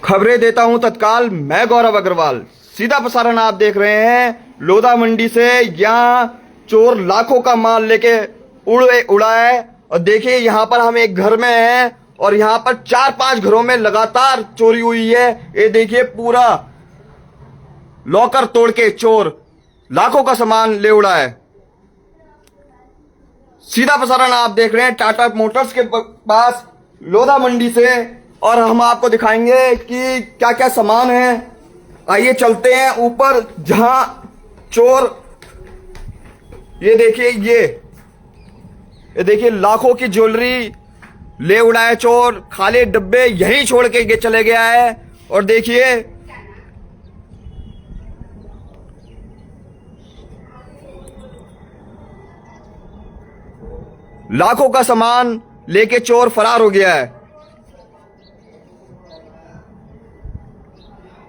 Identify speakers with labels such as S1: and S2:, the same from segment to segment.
S1: खबरें देता हूं तत्काल, मैं गौरव अग्रवाल। सीधा प्रसारण आप देख रहे हैं लोधा मंडी से। यहाँ चोर लाखों का माल लेके उड़ा है। और देखिए यहाँ पर हम एक घर में हैं और यहाँ पर 4-5 घरों में लगातार चोरी हुई है। ये देखिए पूरा लॉकर तोड़ के चोर लाखों का सामान ले उड़ा है। सीधा प्रसारण आप देख रहे हैं टाटा मोटर्स के पास लोधा मंडी से, और हम आपको दिखाएंगे कि क्या क्या सामान है। आइए चलते हैं ऊपर जहां चोर, ये देखिए लाखों की ज्वेलरी ले उड़ा है चोर। खाली डब्बे यहीं छोड़ के चले गया है। और देखिए लाखों का सामान लेके चोर फरार हो गया है।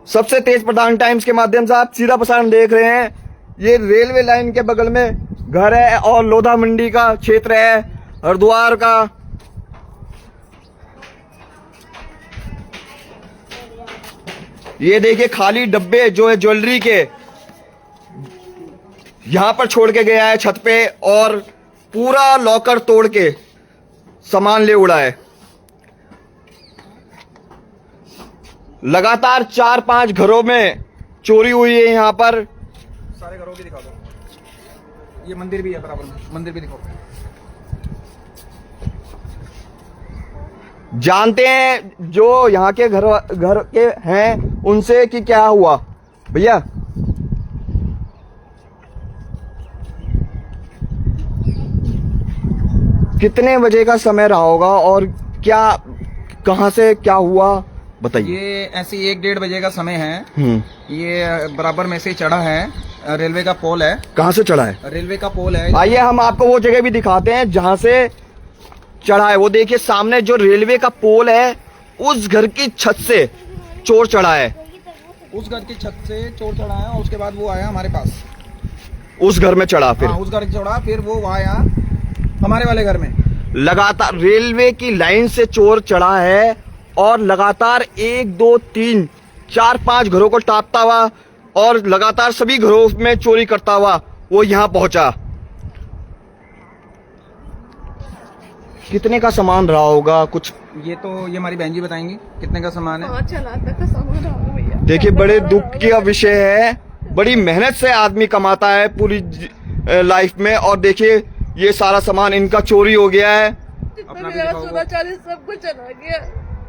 S1: सबसे तेज प्रधान टाइम्स के माध्यम से आप सीधा प्रसारण देख रहे हैं। ये रेलवे लाइन के बगल में घर है और लोधा मंडी का क्षेत्र है, हरिद्वार का। ये देखिए खाली डब्बे जो है ज्वेलरी के यहां पर छोड़ के गया है छत पे, और पूरा लॉकर तोड़ के सामान ले उड़ा है। लगातार 4-5 घरों में चोरी हुई है। यहाँ पर
S2: सारे घरों की दिखा दो। ये मंदिर भी है बराबर में, मंदिर भी दिखाओ।
S1: जानते हैं जो यहाँ के घर के हैं उनसे कि क्या हुआ भैया। कितने बजे का समय रहा होगा और क्या कहां से क्या हुआ बताइए।
S2: ये ऐसे 1-1:30 बजे का समय है। ये बराबर में से चढ़ा है, रेलवे का पोल है।
S1: कहां से चढ़ा है?
S2: रेलवे का पोल है।
S1: आइए हम आपको वो जगह भी दिखाते हैं जहां से चढ़ा है। वो देखिए सामने जो रेलवे का पोल है, उस घर की छत से चोर चढ़ा है।
S2: उस घर की छत से चोर चढ़ा है और उसके बाद वो आया हमारे पास।
S1: उस घर में चढ़ा, फिर
S2: उस घर चढ़ा, फिर वो आया हमारे वाले घर में।
S1: लगातार रेलवे की लाइन से चोर चढ़ा है और लगातार 1, 2, 3, 4, 5 घरों को टापता हुआ और लगातार सभी घरों में चोरी करता हुआ वो यहां पहुंचा। कितने का सामान रहा होगा कुछ?
S2: ये हमारी बहन जी बताएंगी कितने का सामान है।
S3: 5 लाख तक का सामान रहा भैया।
S1: देखिए बड़े दुख का विषय है। बड़ी मेहनत से आदमी कमाता है पूरी लाइफ में, और देखिए ये सारा सामान इनका चोरी हो गया है।
S3: जितना मेरा सोना चांदी सब कुछ चला गया।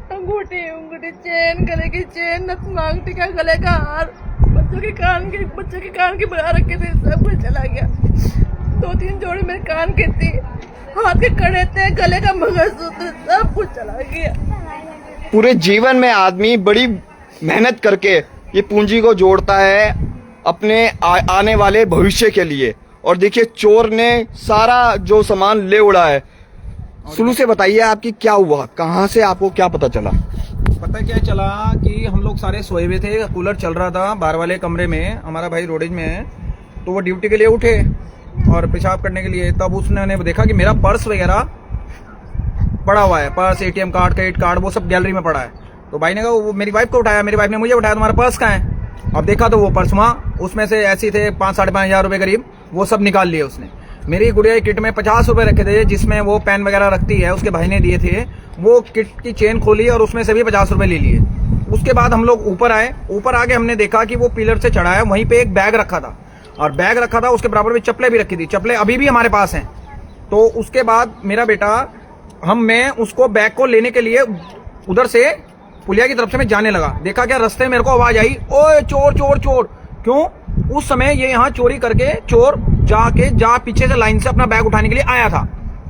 S3: अंगूठी, चेन, गले की चेन, नथमांग, टीका, गले का हार, बच्चों के कान की बना रखे थे, सब कुछ चला गया। 2-3 जोड़ी मेरे कान के थी, हाथ के कड़े थे, गले का मंगलसूत्र, सब कुछ चला गया।
S1: पूरे जीवन में आदमी बड़ी मेहनत करके ये पूंजी को जोड़ता है अपने आने वाले भविष्य के लिए, और देखिए चोर ने सारा जो सामान ले उड़ा है। शुरू से बताइए आपकी क्या हुआ, कहाँ से आपको क्या पता चला?
S2: पता क्या चला कि हम लोग सारे सोए हुए थे, कूलर चल रहा था बाहर वाले कमरे में। हमारा भाई रोडेज में है, तो वो ड्यूटी के लिए उठे और पेशाब करने के लिए। तब उसने देखा कि मेरा पर्स वगैरह पड़ा हुआ है, purse, ATM card, credit card, वो सब गैलरी में पड़ा है। तो भाई ने कहा, वो मेरी वाइफ को उठाया, मेरी वाइफ ने मुझे उठाया, तुम्हारा पर्स कहाँ है? अब देखा तो वो पर्स वहाँ, उसमें से ऐसे थे 5-5.5 हजार रुपए करीब, वो सब निकाल लिए उसने। मेरी गुड़िया किट में 50 रुपए रखे थे, जिसमें वो पेन वगैरह रखती है, उसके भाई ने दिए थे। वो किट की चेन खोली और उसमें से भी 50 रुपए ले लिए। उसके बाद हम लोग ऊपर आए। ऊपर आके हमने देखा कि वो पिलर से चढ़ा है, वहीं पे एक बैग रखा था, और बैग रखा था उसके बराबर में चप्पलें भी रखी थी। चप्पलें अभी भी हमारे पास हैं। तो उसके बाद मेरा बेटा, मैं उसको बैग को लेने के लिए उधर से पुलिया की तरफ से मैं जाने लगा। देखा क्या, रास्ते में मेरे को आवाज आई, ओए चोर चोर चोर। क्यों? उस समय ये यहाँ चोरी करके चोर पीछे से लाइन से अपना बैग उठाने के लिए आया था।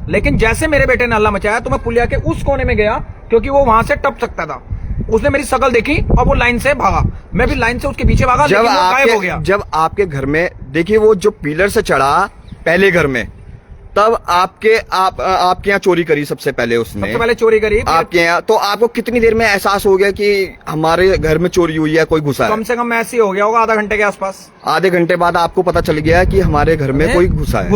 S2: लेकिन जैसे मेरे बेटे ने हल्ला मचाया तो मैं पुलिया के उस कोने में गया, क्योंकि वो वहां से टप सकता था। उसने मेरी शकल देखी और वो लाइन से भागा, मैं भी लाइन से उसके पीछे भागा, लेकिन वो गायब हो गया।
S1: जब आपके घर में देखिए वो जो पिलर से चढ़ा पहले घर में, तब आपके यहाँ चोरी करी सबसे पहले उसने?
S2: सबसे पहले चोरी करी
S1: आपके यहाँ। तो आपको कितनी देर में एहसास हो गया कि हमारे घर में चोरी हुई है, कोई घुसा है?
S2: कम से कम ऐसे ही हो गया होगा आधा घंटे के आसपास।
S1: आधे घंटे बाद आपको पता चल गया कि हमारे घर में कोई घुसा है।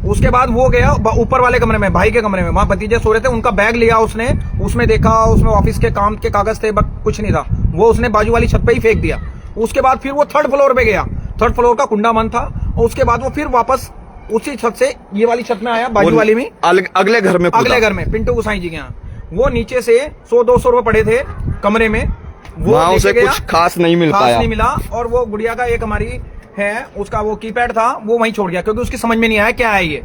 S2: उसके बाद वो गया ऊपर वाले कमरे में, भाई के कमरे में, वहां भतीजे सो रहे थे, उनका बैग लिया उसने, उसमें देखा उसमें ऑफिस के काम के कागज थे, बट कुछ नहीं था, वो उसने बाजू वाली छत पे ही फेंक दिया। उसके बाद फिर वो 3rd फ्लोर पे गया, 3rd फ्लोर का कुंडा बंद था, और उसके बाद वो फिर वापस उसी छत से ये वाली छत में आया, बाजू वाली में,
S1: अगले घर में,
S2: अगले घर में पिंटू गोसाई जी के यहाँ। वो नीचे से 100-200 रुपए पड़े थे कमरे में, वो
S1: वहां उसे कुछ खास नहीं मिल पाया,
S2: नहीं मिला। और वो गुड़िया का एक हमारी है, उसका वो कीपैड था, वो वहीं छोड़ गया, क्योंकि उसकी समझ में नहीं आया क्या है ये,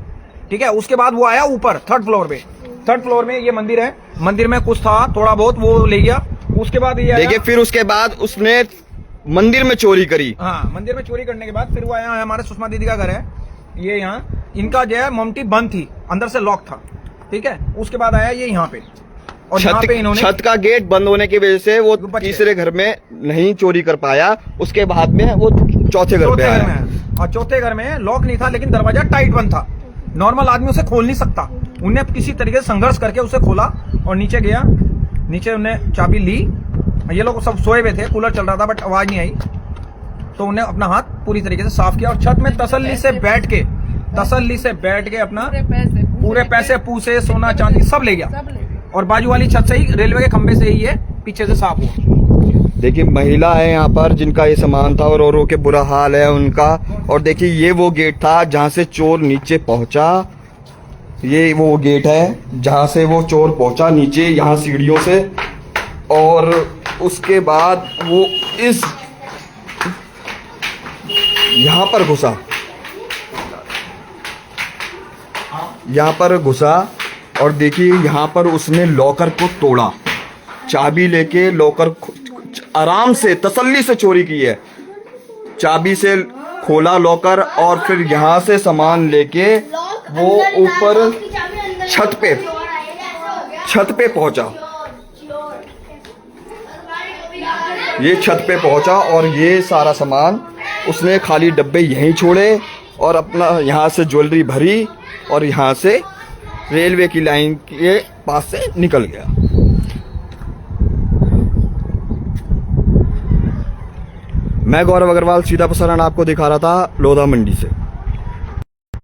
S2: ठीक है। उसके बाद वो आया ऊपर 3rd फ्लोर पे, 3rd फ्लोर में ये मंदिर है, मंदिर में कुछ था थोड़ा बहुत, वो ले गया। उसके बाद ये
S1: देखिए, फिर उसके बाद उसने मंदिर में चोरी करी।
S2: हाँ, मंदिर में चोरी करने के बाद फिर वो आया, हमारे सुषमा दीदी का घर है ये, यहाँ इनका जो है ममटी बंद थी, अंदर से लॉक था, ठीक है। उसके बाद आया ये यहाँ पे, और यहाँ पे इन्होंने
S1: छत का गेट बंद होने की वजह से वो तीसरे घर में नहीं चोरी कर पाया। उसके बाद में वो चौथे घर पे आया,
S2: और चौथे घर में लॉक नहीं था, लेकिन दरवाजा टाइट बंद था, नॉर्मल आदमी उसे खोल नहीं सकता। उन्हें किसी तरीके से संघर्ष करके उसे खोला और नीचे गया, नीचे उन्हें चाबी ली। ये लोग सब सोए हुए थे, कूलर चल रहा था, बट आवाज नहीं आई, तो उन्हें अपना हाथ पूरी तरीके से साफ किया, और छत में तसल्ली से बैठ के अपना पूरे पैसे पूसे, सोना चांदी सब ले गया, और बाजू वाली छत से ही, रेलवे के खंबे से ही ये पीछे से साफ हुआ।
S1: देखिए, महिला है यहाँ पर जिनका ये सामान था, और रो के बुरा हाल है उनका। और देखिए, ये वो गेट था जहाँ से चोर नीचे पहुंचा, ये वो गेट है जहाँ से वो चोर पहुंचा नीचे, यहाँ सीढ़ियों से, और उसके बाद वो इस यहाँ पर घुसा, और देखिए यहाँ पर उसने लॉकर को तोड़ा, चाबी लेके लॉकर आराम से तसल्ली से चोरी की है, चाबी से खोला लॉकर, और फिर यहाँ से सामान लेके वो ऊपर छत पे पहुंचा, ये छत पे पहुंचा, और ये सारा सामान उसने खाली डब्बे यहीं छोड़े, और अपना यहाँ से ज्वेलरी भरी, और यहाँ से रेलवे की लाइन के पास से निकल गया। मैं गौरव अग्रवाल सीधा प्रसारण आपको दिखा रहा था लोधा मंडी से।